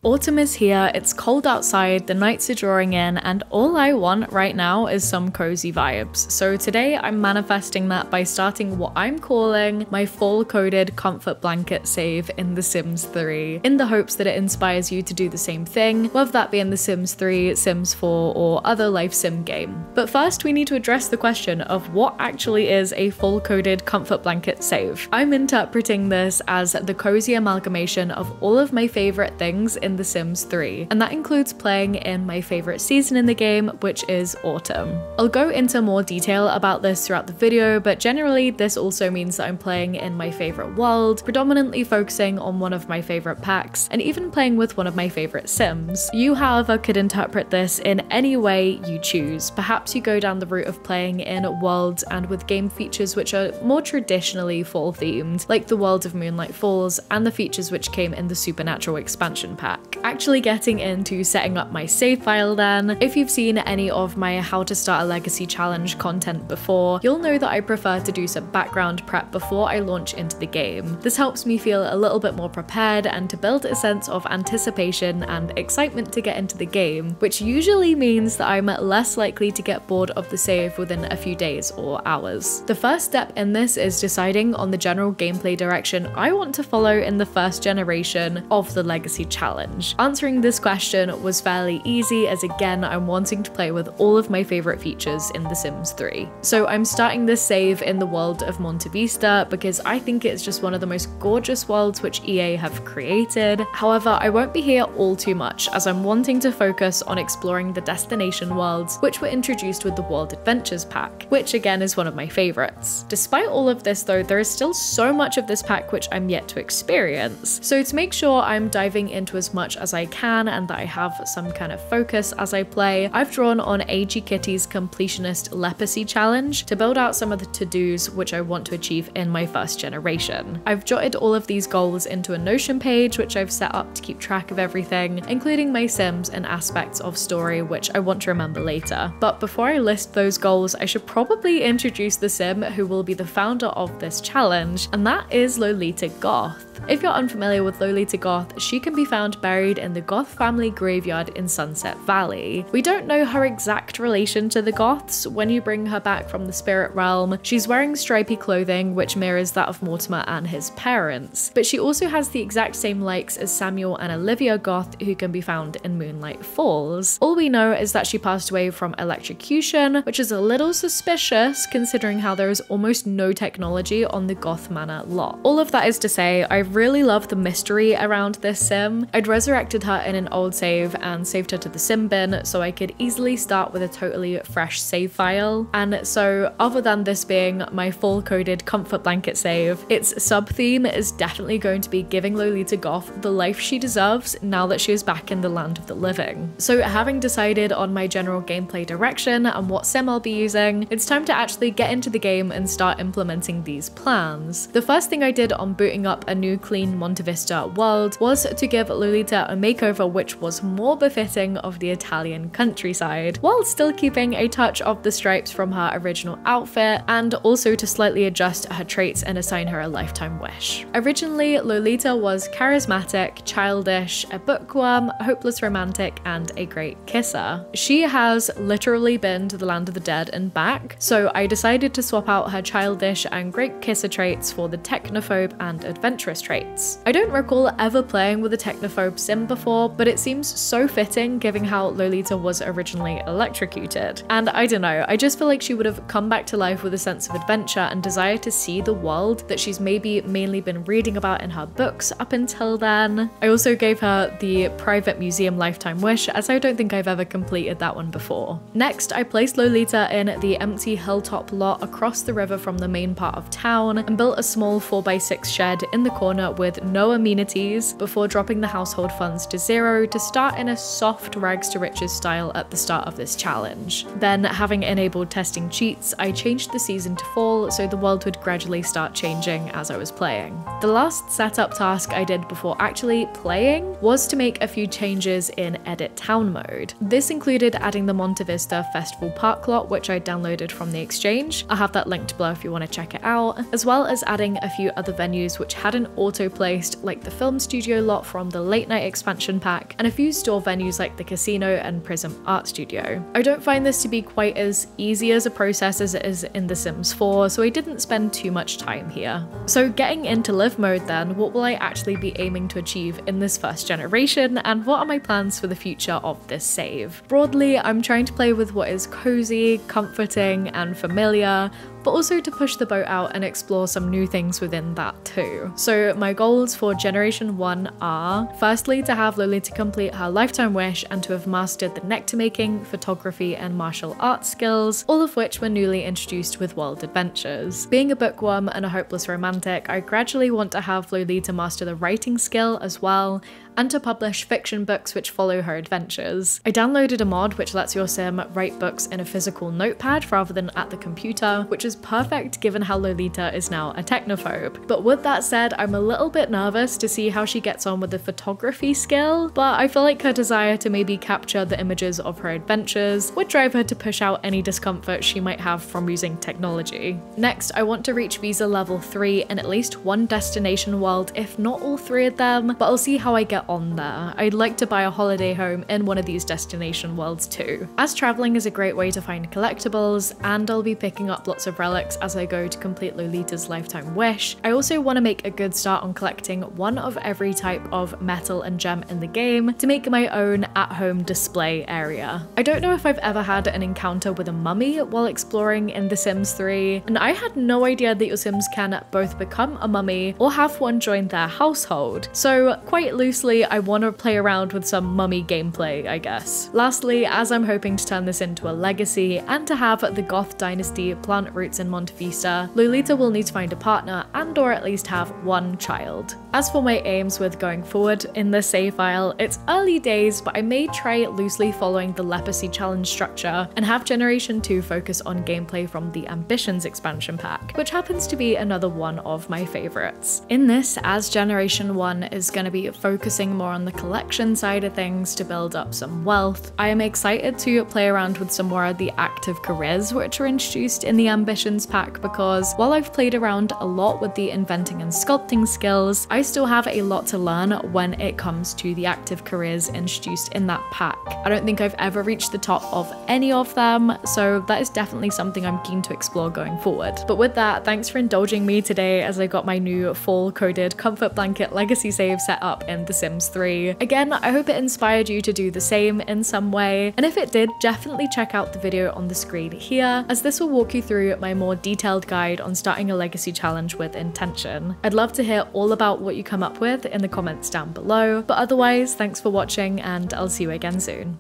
Autumn is here, it's cold outside, the nights are drawing in, and all I want right now is some cozy vibes. So today I'm manifesting that by starting what I'm calling my fall-coded comfort blanket save in The Sims 3, in the hopes that it inspires you to do the same thing, whether that be in The Sims 3, Sims 4, or other life sim game. But first we need to address the question of what actually is a fall-coded comfort blanket save. I'm interpreting this as the cozy amalgamation of all of my favorite things in The Sims 3, and that includes playing in my favorite season in the game, which is autumn. I'll go into more detail about this throughout the video, but generally this also means that I'm playing in my favorite world, predominantly focusing on one of my favorite packs, and even playing with one of my favorite Sims. You, however, could interpret this in any way you choose. Perhaps you go down the route of playing in worlds and with game features which are more traditionally fall themed, like the world of Moonlight Falls and the features which came in the Supernatural expansion pack. Actually getting into setting up my save file then, if you've seen any of my How to Start a Legacy challenge content before, you'll know that I prefer to do some background prep before I launch into the game. This helps me feel a little bit more prepared and to build a sense of anticipation and excitement to get into the game, which usually means that I'm less likely to get bored of the save within a few days or hours. The first step in this is deciding on the general gameplay direction I want to follow in the first generation of the Legacy challenge. Answering this question was fairly easy, as again I'm wanting to play with all of my favorite features in The Sims 3. So I'm starting this save in the world of Monte Vista because I think it's just one of the most gorgeous worlds which EA have created. However, I won't be here all too much, as I'm wanting to focus on exploring the destination worlds which were introduced with the World Adventures pack, which again is one of my favorites. Despite all of this though, there is still so much of this pack which I'm yet to experience. So to make sure I'm diving into as much as I can and that I have some kind of focus as I play, I've drawn on AG Kitty's completionist leprosy challenge to build out some of the to-dos which I want to achieve in my first generation. I've jotted all of these goals into a Notion page which I've set up to keep track of everything, including my Sims and aspects of story which I want to remember later. But before I list those goals, I should probably introduce the Sim who will be the founder of this challenge, and that is Lolita Goth. If you're unfamiliar with Lolita Goth, she can be found buried in the Goth family graveyard in Sunset Valley. We don't know her exact relation to the Goths. When you bring her back from the spirit realm, she's wearing stripy clothing which mirrors that of Mortimer and his parents, but she also has the exact same likes as Samuel and Olivia Goth, who can be found in Moonlight Falls. All we know is that she passed away from electrocution, which is a little suspicious considering how there is almost no technology on the Goth Manor lot. All of that is to say, I really love the mystery around this Sim. I'd resurrected her in an old save and saved her to the Sim bin so I could easily start with a totally fresh save file. And so other than this being my full-coded comfort blanket save, its sub-theme is definitely going to be giving Lolita Goth the life she deserves now that she is back in the land of the living. So having decided on my general gameplay direction and what Sim I'll be using, it's time to actually get into the game and start implementing these plans. The first thing I did on booting up a new clean Monte Vista world was to give Lolita a makeover which was more befitting of the Italian countryside, while still keeping a touch of the stripes from her original outfit, and also to slightly adjust her traits and assign her a lifetime wish. Originally, Lolita was charismatic, childish, a bookworm, a hopeless romantic, and a great kisser. She has literally been to the land of the dead and back, so I decided to swap out her childish and great kisser traits for the technophobe and adventurous traits. I don't recall ever playing with a technophobe Sim before, but it seems so fitting given how Lolita was originally electrocuted. And I don't know, I just feel like she would have come back to life with a sense of adventure and desire to see the world that she's maybe mainly been reading about in her books up until then. I also gave her the private museum lifetime wish, as I don't think I've ever completed that one before. Next, I placed Lolita in the empty hilltop lot across the river from the main part of town and built a small 4x6 shed in the corner with no amenities before dropping the household funds to 0 to start in a soft rags to riches style at the start of this challenge. Then, having enabled testing cheats, I changed the season to fall so the world would gradually start changing as I was playing. The last setup task I did before actually playing was to make a few changes in edit town mode. This included adding the Monte Vista Festival Park lot, which I downloaded from the exchange. I'll have that linked below if you want to check it out, as well as adding a few other venues which hadn't auto-placed, like the film studio lot from the late night Fortnite expansion pack, and a few store venues like the casino and Prism Art Studio. I don't find this to be quite as easy as a process as it is in The Sims 4, so I didn't spend too much time here. So getting into live mode then, what will I actually be aiming to achieve in this first generation, and what are my plans for the future of this save? Broadly, I'm trying to play with what is cozy, comforting, and familiar, but also to push the boat out and explore some new things within that too. So my goals for Generation 1 are, firstly, to have Lolita complete her lifetime wish and to have mastered the nectar making, photography, and martial arts skills, all of which were newly introduced with World Adventures. Being a bookworm and a hopeless romantic, I gradually want to have Lolita master the writing skill as well, and to publish fiction books which follow her adventures. I downloaded a mod which lets your sim write books in a physical notepad rather than at the computer, which is perfect given how Lolita is now a technophobe. But with that said, I'm a little bit nervous to see how she gets on with the photography skill, but I feel like her desire to maybe capture the images of her adventures would drive her to push out any discomfort she might have from using technology. Next, I want to reach visa level 3 in at least one destination world, if not all 3 of them, but I'll see how I get on there. I'd like to buy a holiday home in one of these destination worlds too, as traveling is a great way to find collectibles, and I'll be picking up lots of relics as I go to complete Lolita's lifetime wish. I also want to make a good start on collecting one of every type of metal and gem in the game to make my own at-home display area. I don't know if I've ever had an encounter with a mummy while exploring in The Sims 3, and I had no idea that your Sims can both become a mummy or have one join their household. So quite loosely, I want to play around with some mummy gameplay, I guess. Lastly, as I'm hoping to turn this into a legacy and to have the Goth dynasty plant roots in Monte Vista, Lolita will need to find a partner and or at least have one child. As for my aims with going forward in the save file, it's early days, but I may try loosely following the Leprosy challenge structure and have Generation 2 focus on gameplay from the Ambitions expansion pack, which happens to be another one of my favorites. In this, as Generation 1 is going to be focusing more on the collection side of things to build up some wealth, I am excited to play around with some more of the active careers which are introduced in the Ambitions pack, because while I've played around a lot with the inventing and sculpting skills, I still have a lot to learn when it comes to the active careers introduced in that pack. I don't think I've ever reached the top of any of them, so that is definitely something I'm keen to explore going forward. But with that, thanks for indulging me today as I got my new full coded comfort blanket legacy save set up in The Sims 3. Again, I hope it inspired you to do the same in some way, and if it did, definitely check out the video on the screen here, as this will walk you through my more detailed guide on starting a legacy challenge with intention. I'd love to hear all about what you come up with in the comments down below, but otherwise, thanks for watching and I'll see you again soon.